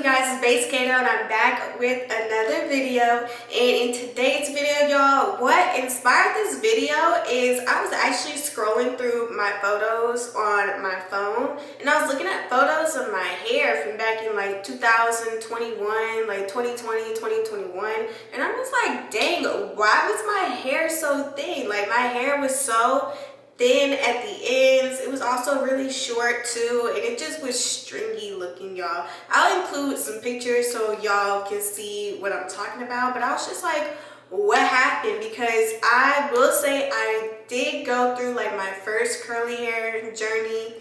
you guys? It's Base Kato and I'm back with another video. And in today's video, y'all, what inspired this video is I was actually scrolling through my photos on my phone and I was looking at photos of my hair from back in like 2021, like 2020, 2021, and I was like, dang, why was my hair so thin? Like my hair was so thin at the ends. It was also really short too, and it just was stringy looking, y'all. I'll include some pictures so y'all can see what I'm talking about, but I was just like, what happened? Because I will say I did go through like my first curly hair journey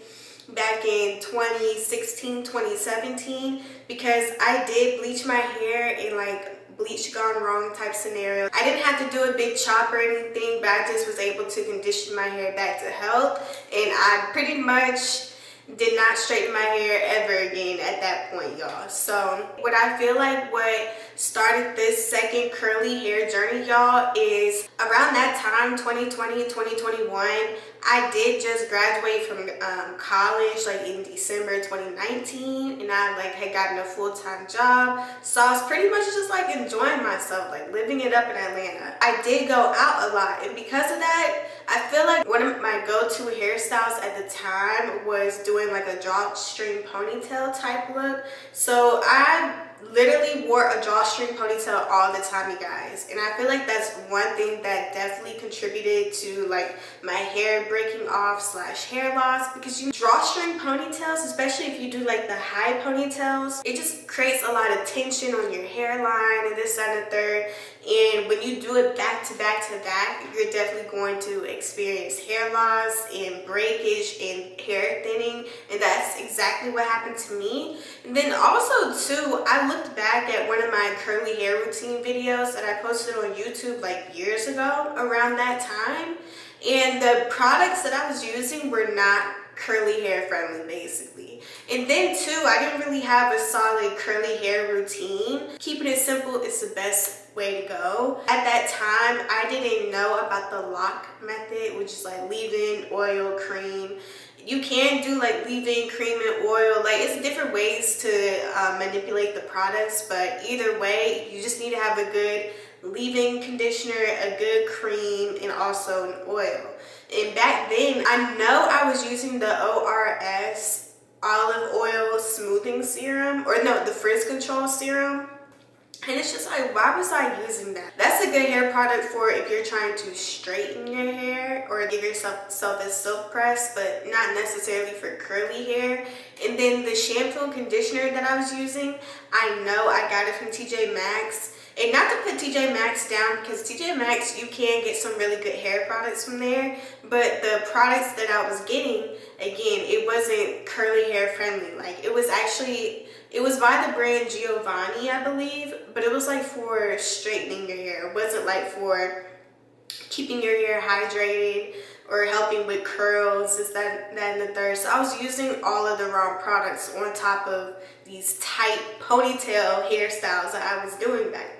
back in 2016, 2017, because I did bleach my hair in like bleach gone wrong type scenario. I didn't have to do a big chop or anything, but I just was able to condition my hair back to health, and I pretty much did not straighten my hair ever again at that point, y'all. So what I feel like what started this second curly hair journey, y'all, is around that time, 2020, 2021, I did just graduate from college like in December 2019, and I like had gotten a full-time job, so I was pretty much just like enjoying myself, like living it up in Atlanta. I did go out a lot, and because of that, I feel like one of my go-to hairstyles at the time was doing like a drawstring ponytail type look. So I literally wore a drawstring ponytail all the time, you guys, and I feel like that's one thing that definitely contributed to like my hair breaking off slash hair loss, because you drawstring ponytails, especially if you do like the high ponytails, it just creates a lot of tension on your hairline and this, that, and the third. And when you do it back to back to back, you're definitely going to experience hair loss and breakage and hair thinning, and that's exactly what happened to me. And then also too, I looked back at one of my curly hair routine videos that I posted on YouTube like years ago around that time, and the products that I was using were not curly hair friendly, basically. And then too, I didn't really have a solid curly hair routine. Keeping it simple is the best way to go. At that time, I didn't know about the lock method, which is like leave-in, oil, cream. You can do like leave-in, cream, and oil. Like it's different ways to manipulate the products, but either way, you just need to have a good leave-in conditioner, a good cream, and also an oil. And back then, I know I was using the ORS olive oil smoothing serum, or no, the frizz control serum. And it's just like, why was I using that? That's a good hair product for if you're trying to straighten your hair or give yourself a silk press, but not necessarily for curly hair. And then the shampoo and conditioner that I was using, I know I got it from TJ Maxx. And not to put TJ Maxx down, because TJ Maxx, you can get some really good hair products from there, but the products that I was getting, again, it wasn't curly hair friendly. Like it was by the brand Giovanni, I believe, but it was like for straightening your hair. It wasn't like for keeping your hair hydrated or helping with curls, this, that, and the third. So I was using all of the wrong products on top of these tight ponytail hairstyles that I was doing back then.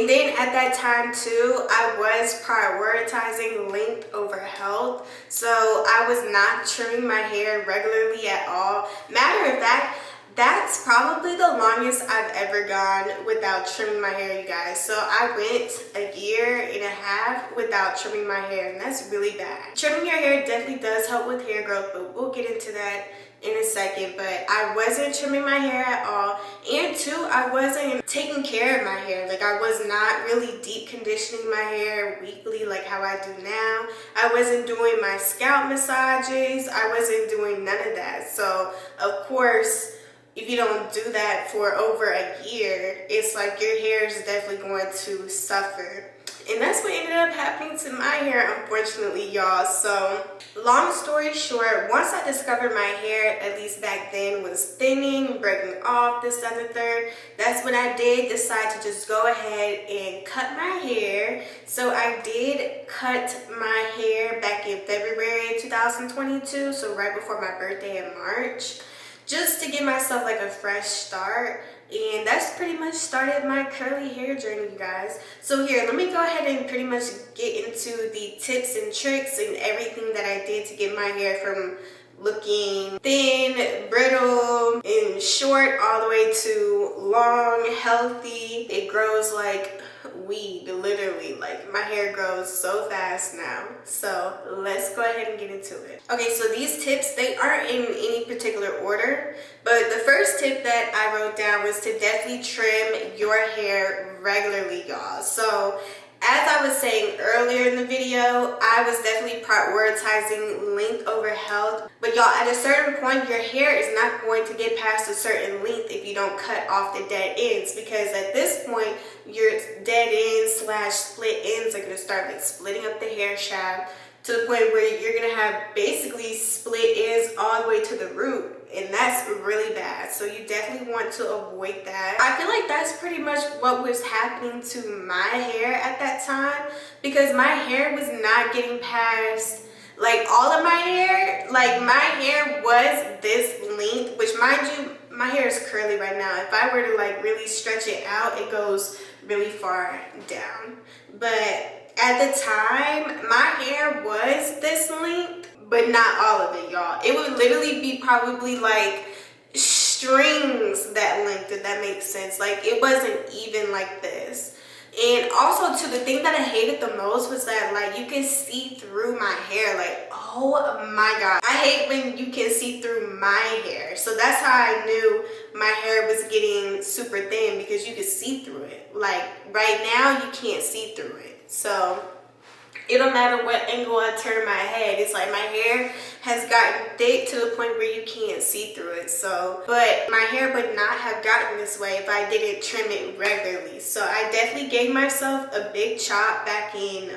And then at that time too, I was prioritizing length over health. So I was not trimming my hair regularly at all. Matter of fact, that's probably the longest I've ever gone without trimming my hair, you guys. So I went a year and a half without trimming my hair, and that's really bad. Trimming your hair definitely does help with hair growth, but we'll get into that in a second. But I wasn't trimming my hair at all, and two, I wasn't taking care of my hair. Like I was not really deep conditioning my hair weekly like how I do now. I wasn't doing my scalp massages. I wasn't doing none of that. So of course, if you don't do that for over a year, it's like your hair is definitely going to suffer. And that's what ended up happening to my hair, unfortunately, y'all. So long story short, once I discovered my hair, at least back then, was thinning, breaking off, this, that, and the third, that's when I did decide to just go ahead and cut my hair. So I did cut my hair back in February 2022, so right before my birthday in March, just to give myself like a fresh start. And that's pretty much started my curly hair journey, you guys. So here, let me go ahead and pretty much get into the tips and tricks and everything that I did to get my hair from looking thin, brittle, and short all the way to long, healthy. It grows like weed, literally. Like, my hair grows so fast now. So let's go ahead and get into it. Okay, so these tips, they aren't in any particular order, but the first tip that I wrote down was to definitely trim your hair regularly, y'all. So as I was saying earlier in the video, I was definitely prioritizing length over health. But y'all, at a certain point, your hair is not going to get past a certain length if you don't cut off the dead ends. Because at this point, your dead ends / split ends are going to start like splitting up the hair shaft to the point where you're going to have basically split ends all the way to the root. And that's really bad. So you definitely want to avoid that. I feel like that's pretty much what was happening to my hair at that time, because my hair was not getting past like all of my hair. Like, my hair was this length, which, mind you, my hair is curly right now. If I were to like really stretch it out, it goes really far down. But at the time, my hair was this length, but not all of it, y'all. It would literally be probably like strings that length, if that makes sense. Like, it wasn't even like this. And also, too, the thing that I hated the most was that, like, you can see through my hair. Like, oh my God. I hate when you can see through my hair. So that's how I knew my hair was getting super thin, because you could see through it. Like, right now, you can't see through it. So it don't matter what angle I turn my head. It's like my hair has gotten thick to the point where you can't see through it. So, but my hair would not have gotten this way if I didn't trim it regularly. So I definitely gave myself a big chop back in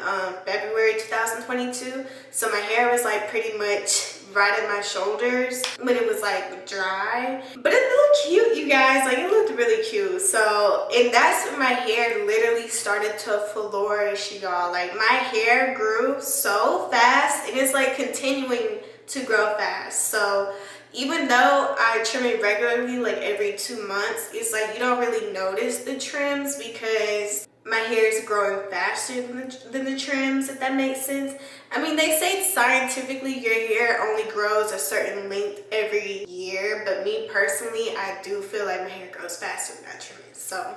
February 2022. So my hair was like pretty much right at my shoulders when it was like dry, but it looked cute, you guys. Like, it looked really cute. So, and that's when my hair literally started to flourish, y'all. Like, my hair grew so fast, and it's like continuing to grow fast. So even though I trim it regularly, like every 2 months, it's like you don't really notice the trims because my hair is growing faster than the trims, if that makes sense. I mean, they say scientifically your hair only grows a certain length every year, but me personally, I do feel like my hair grows faster when I trim it. So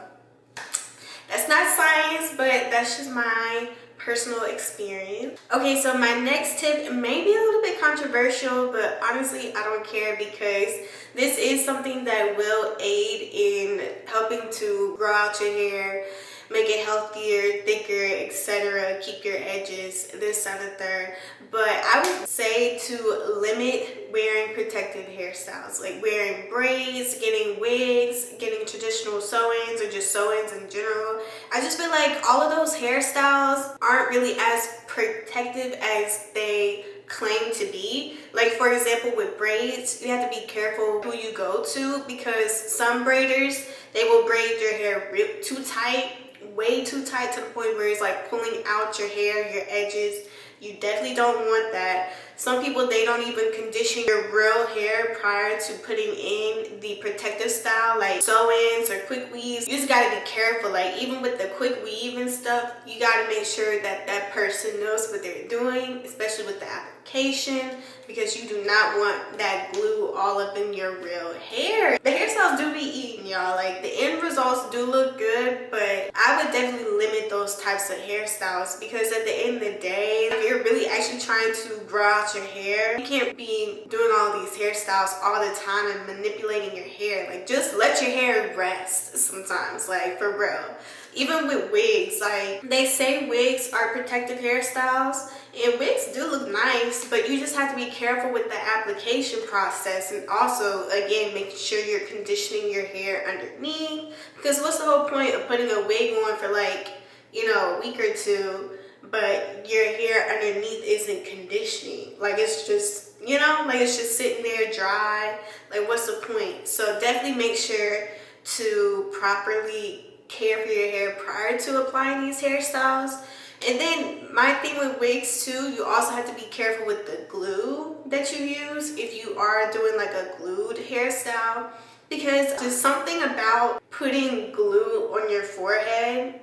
that's not science, but that's just my personal experience. Okay, so my next tip may be a little bit controversial, but honestly, I don't care, because this is something that will aid in helping to grow out your hair, make it healthier, thicker, etc., keep your edges, this, that, and the third. But I would say to limit wearing protective hairstyles, like wearing braids, getting wigs, getting traditional sew-ins, or just sew-ins in general. I just feel like all of those hairstyles aren't really as protective as they claim to be. Like, for example, with braids, you have to be careful who you go to, because some braiders, they will braid your hair too tight, way too tight, to the point where it's like pulling out your hair, your edges. You definitely don't want that. Some people, they don't even condition your real hair prior to putting in the protective style, like sew-ins or quick weaves. You just gotta be careful. Like, even with the quick weave and stuff, you gotta make sure that that person knows what they're doing, especially with the application, because you do not want that glue all up in your real hair. The hairstyles do be eaten, y'all. Like, the end results do look good, but I would definitely limit those types of hairstyles, because at the end of the day, if you're really actually trying to grow out your hair, you can't be doing all these hairstyles all the time and manipulating your hair. Like, just let your hair rest sometimes, like, for real. Even with wigs, like, they say wigs are protective hairstyles, and wigs do look nice, but you just have to be careful with the application process, and also, again, making sure you're conditioning your hair underneath, because what's the whole point of putting a wig on for, like, you know, a week or two, but your hair underneath isn't conditioning? Like, it's just, you know, like, it's just sitting there dry. Like, what's the point? So definitely make sure to properly care for your hair prior to applying these hairstyles. And then my thing with wigs too, you also have to be careful with the glue that you use if you are doing like a glued hairstyle, because there's something about putting glue on your forehead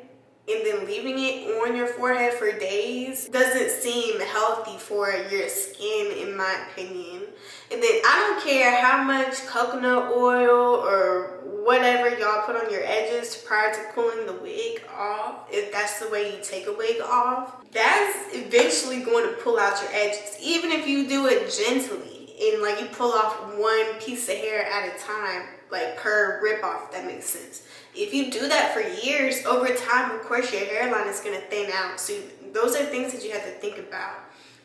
and then leaving it on your forehead for days doesn't seem healthy for your skin, in my opinion. And then I don't care how much coconut oil or whatever y'all put on your edges prior to pulling the wig off, if that's the way you take a wig off, that's eventually going to pull out your edges. Even if you do it gently and like you pull off one piece of hair at a time, like per rip off, if that makes sense. If you do that for years, over time, of course, your hairline is going to thin out. So those are things that you have to think about.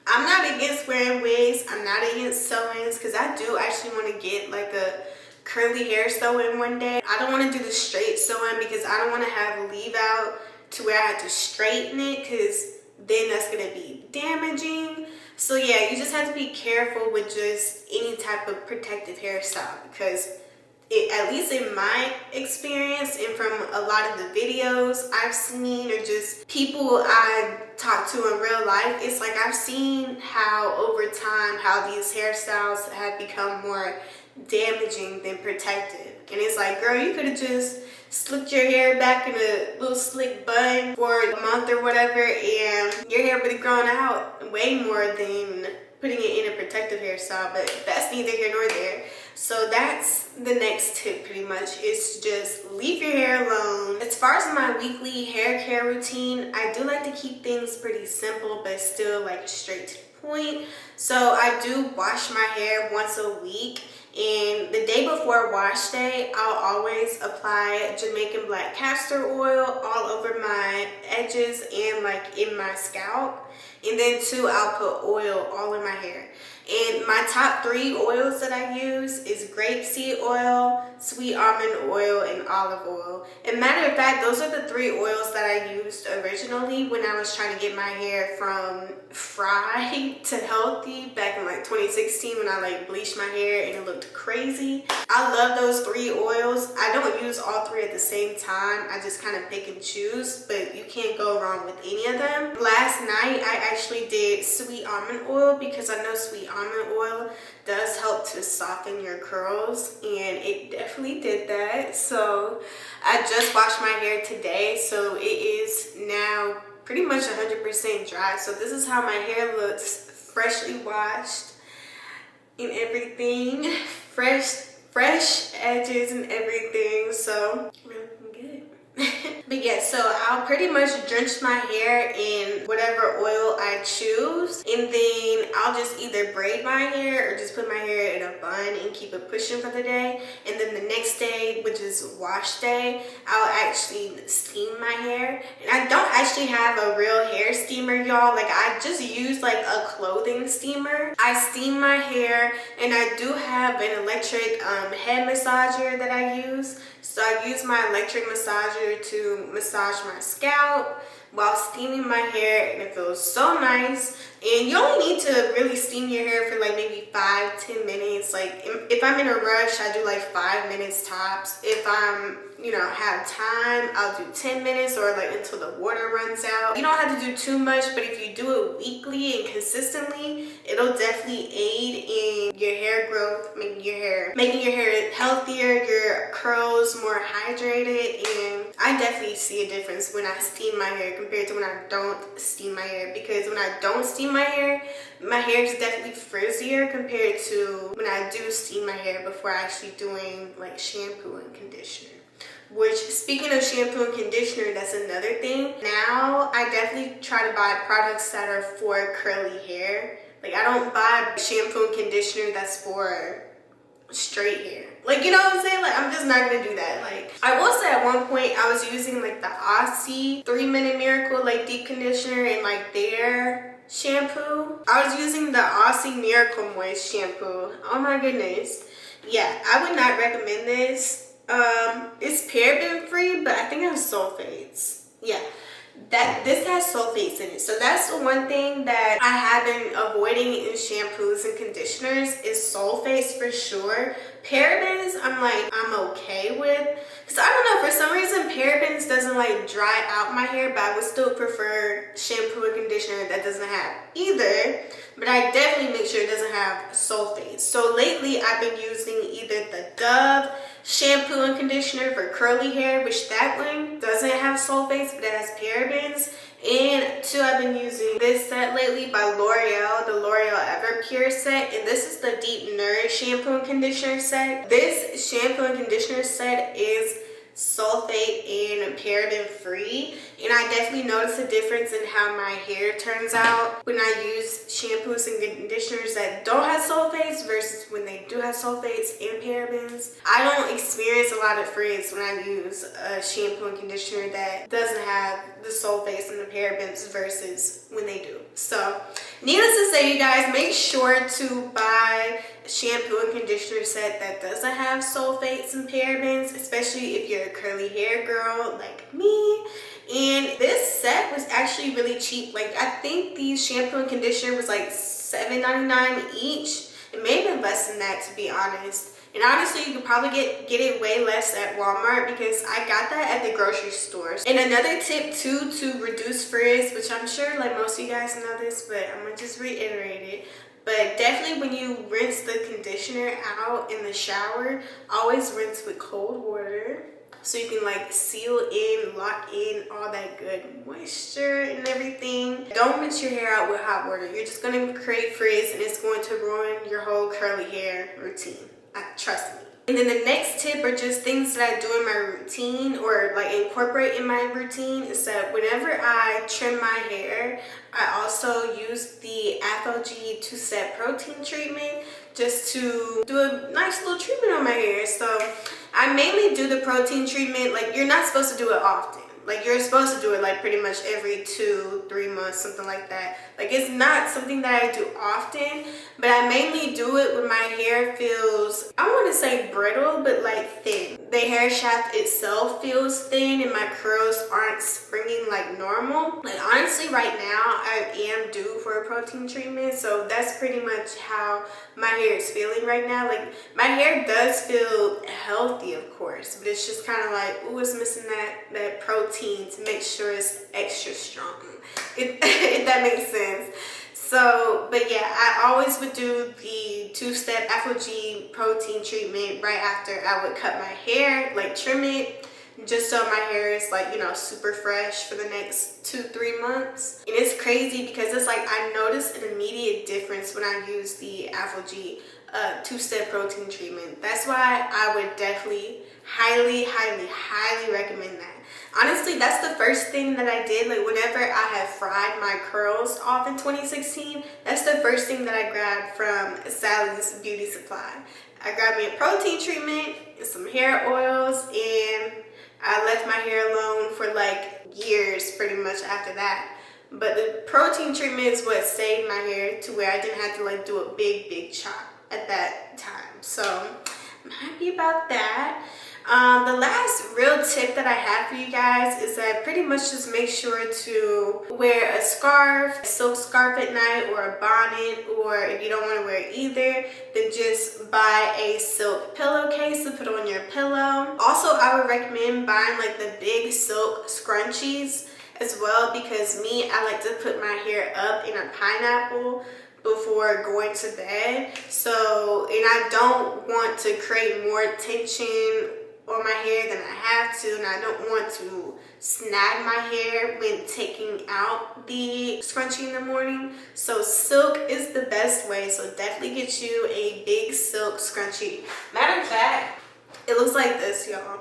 I'm not against wearing wigs. I'm not against sew-ins, because I do actually want to get like a curly hair sew-in one day. I don't want to do the straight sew-in because I don't want to have leave out to where I have to straighten it, because then that's going to be damaging. So yeah, you just have to be careful with just any type of protective hairstyle, because at least in my experience and from a lot of the videos I've seen, or just people I talk to in real life, it's like I've seen how over time how these hairstyles have become more damaging than protective. And it's like, girl, you could have just slicked your hair back in a little slick bun for a month or whatever, and your hair would have grown out way more than putting it in a protective hairstyle. But that's neither here nor there. So that's the next tip, pretty much, is just leave your hair alone. As far as my weekly hair care routine, I do like to keep things pretty simple but still like straight to the point. So I do wash my hair once a week, and the day before wash day, I'll always apply Jamaican black castor oil all over my edges and like in my scalp. And then too, I'll put oil all in my hair. And my top 3 oils that I use is grapeseed oil, sweet almond oil, and olive oil. And matter of fact, those are the 3 oils that I used originally when I was trying to get my hair from fry to healthy back in like 2016, when I like bleached my hair and it looked crazy. I love those 3 oils. I don't use all 3 at the same time. I just kind of pick and choose, but you can't go wrong with any of them. Last night, I actually did sweet almond oil because I know sweet almond oil does help to soften your curls, and it definitely did that. So I just washed my hair today, so it is now pretty much 100% dry. So this is how my hair looks, freshly washed and everything, fresh edges and everything. So really good. But yeah, so I'll pretty much drench my hair in whatever oil I choose, and then I'll just either braid my hair or just put my hair in a bun and keep it pushing for the day. And then the next day, which is wash day, I'll actually steam my hair. And I don't actually have a real hair steamer, y'all. Like, I just use like a clothing steamer. I steam my hair, and I do have an electric head massager that I use. So I use my electric massager to massage my scalp while steaming my hair, and it feels so nice. And you only need to really steam your hair for like maybe 5-10 minutes. Like, if I'm in a rush, I do like 5 minutes tops. If I'm, have time, I'll do 10 minutes or like until the water runs out. You don't have to do too much, but if you do it weekly and consistently, it'll definitely aid in your hair growth, making your hair healthier, your curls more hydrated. And I definitely see a difference when I steam my hair compared to when I don't steam my hair, because when I don't steam my hair is definitely frizzier compared to when I do steam my hair before actually doing like shampoo and conditioner. Which, speaking of shampoo and conditioner, that's another thing. Now, I definitely try to buy products that are for curly hair. Like, I don't buy shampoo and conditioner that's for straight hair. Like, you know what I'm saying? Like, I'm just not gonna do that. Like, I will say at one point, I was using like the Aussie 3-Minute Miracle like deep conditioner and like their shampoo. I was using the Aussie Miracle Moist shampoo. Oh my goodness. Yeah, I would not recommend this. It's paraben free, but I think it has sulfates. Yeah, this has sulfates in it. So that's the one thing that I have been avoiding in shampoos and conditioners is sulfates for sure. Parabens, I'm okay with, because I don't know, for some reason parabens doesn't like dry out my hair, but I would still prefer shampoo and conditioner that doesn't have either. But I definitely make sure it doesn't have sulfates. So lately I've been using either the Dove shampoo and conditioner for curly hair, which that one doesn't have sulfates, but it has parabens. And two, I've been using this set lately by L'Oreal, the L'Oreal Everpure set, and this is the Deep Nourish shampoo and conditioner set. This shampoo and conditioner set is sulfate and paraben free, and I definitely notice a difference in how my hair turns out when I use shampoos and conditioners that don't have sulfates versus when they do have sulfates and parabens. I don't experience a lot of frizz when I use a shampoo and conditioner that doesn't have the sulfates and the parabens versus when they do. So needless to say, you guys, make sure to buy a shampoo and conditioner set that doesn't have sulfates and parabens, especially if you're a curly hair girl like me. And this set was actually really cheap. Like, I think these shampoo and conditioner was like $7.99 each. It may have been less than that, to be honest. And honestly, you could probably get it way less at Walmart because I got that at the grocery stores. And another tip too to reduce frizz, which I'm sure like most of you guys know this, but I'm gonna just reiterate it. But definitely when you rinse the conditioner out in the shower, always rinse with cold water so you can like seal in, lock in all that good moisture and everything. Don't rinse your hair out with hot water. You're just gonna create frizz and it's going to ruin your whole curly hair routine. Trust me. And then the next tip are just things that I do in my routine or like incorporate in my routine is that whenever I trim my hair, I also use the AthleG 2-Step Protein Treatment just to do a nice little treatment on my hair. So I mainly do the protein treatment, like you're not supposed to do it often. Like you're supposed to do it like pretty much every 2-3 months, something like that. Like it's not something that I do often, but I mainly do it when my hair feels, I want to say brittle, but like thin. The hair shaft itself feels thin and my curls aren't springing like normal. Like honestly right now I am due for a protein treatment, so that's pretty much how my hair is feeling right now. Like my hair does feel healthy, of course, but it's just kind of like, ooh, it's missing that protein to make sure it's extra strong, if that makes sense. So, but yeah, I always would do the 2-step AthleG protein treatment right after I would cut my hair, like trim it, just so my hair is like, you know, super fresh for the next 2-3 months. And it's crazy because it's like I notice an immediate difference when I use the AthleG 2-step protein treatment. That's why I would definitely highly recommend that. Honestly, that's the first thing that I did. Like whenever I had fried my curls off in 2016, that's the first thing that I grabbed from Sally's Beauty Supply. I grabbed me a protein treatment and some hair oils, and I left my hair alone for like years pretty much after that. But the protein treatment is what saved my hair to where I didn't have to like do a big chop at that time. So I'm happy about that. The last real tip that I have for you guys is that pretty much just make sure to wear a scarf, a silk scarf at night, or a bonnet, or if you don't want to wear either, then just buy a silk pillowcase to put on your pillow. Also, I would recommend buying like the big silk scrunchies as well, because me, I like to put my hair up in a pineapple before going to bed. So, and I don't want to create more tension on my hair than I have to, and I don't want to snag my hair when taking out the scrunchie in the morning. So silk is the best way, so definitely get you a big silk scrunchie. Matter of fact, it looks like this, y'all.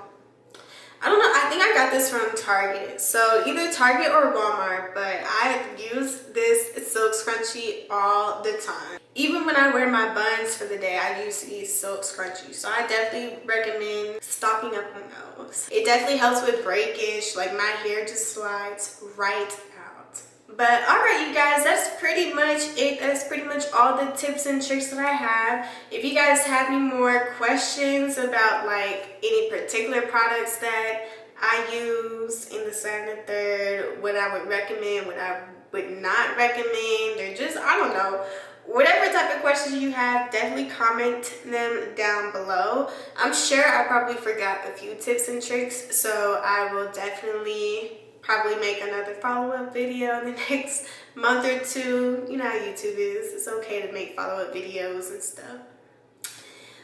I don't know, I think I got this from Target. So either Target or Walmart, but I use this silk scrunchie all the time. Even when I wear my buns for the day, I use these silk scrunchies. So I definitely recommend stocking up on those. It definitely helps with breakage, like my hair just slides right out. But alright you guys, that's pretty much it. That's pretty much all the tips and tricks that I have. If you guys have any more questions about like any particular products that I use in the second and third, what I would recommend, what I would not recommend, or just, I don't know, whatever type of questions you have, definitely comment them down below. I'm sure I probably forgot a few tips and tricks, so I will definitely probably make another follow-up video in the next month or two. You know how YouTube is. It's okay to make follow-up videos and stuff.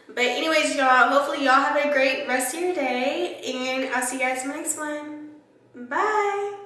But anyways, y'all, hopefully y'all have a great rest of your day, and I'll see you guys in the next one. Bye.